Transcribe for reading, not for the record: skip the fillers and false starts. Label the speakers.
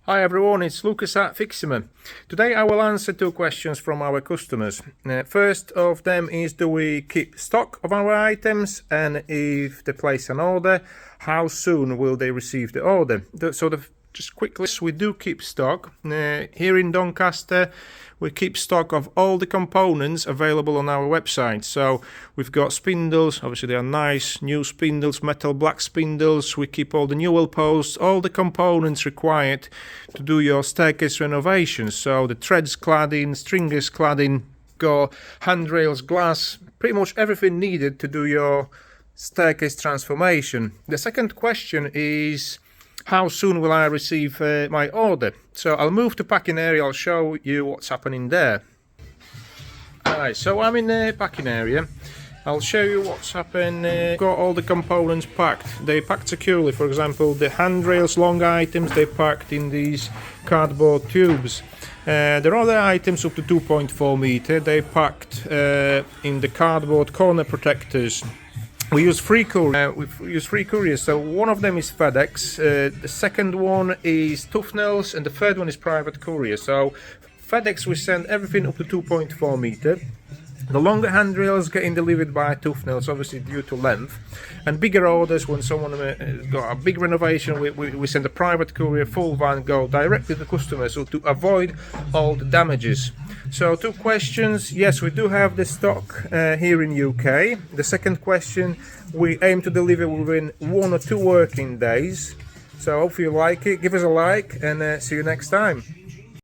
Speaker 1: Hi everyone, it's Lucas at Fixima. Today I will answer two questions from our customers. First of them is, do we keep stock of our items, and if they place an order, how soon will they receive the order? Just quickly, we do keep stock. Here in Doncaster, we keep stock of all the components available on our website. So we've got spindles, obviously they are nice, new spindles, metal black spindles. We keep all the newel posts, all the components required to do your staircase renovations. So the treads cladding, stringers cladding, got handrails, glass, pretty much everything needed to do your staircase transformation. The second question is, how soon will I receive my order? So I'll move to packing area, I'll show you what's happening there. Alright, so I'm in the packing area. I'll show you what's happened. Got all the components packed. They packed securely. For example, the handrails, long items, they packed in these cardboard tubes. There are other items up to 2.4 meter. They packed in the cardboard corner protectors. We use three couriers, so one of them is FedEx, the second one is Tuffnells, and the third one is private courier. So FedEx, we send everything up to 2.4 meter. The longer handrails getting delivered by Tuffnells, obviously due to length, and bigger orders, when someone got a big renovation, we send a private courier, full van, go directly to the customer, so to avoid all the damages. So two questions. Yes, we do have the stock here in UK. The second question, we aim to deliver within 1 or 2 working days. So hopefully you like it, give us a like, and see you next time.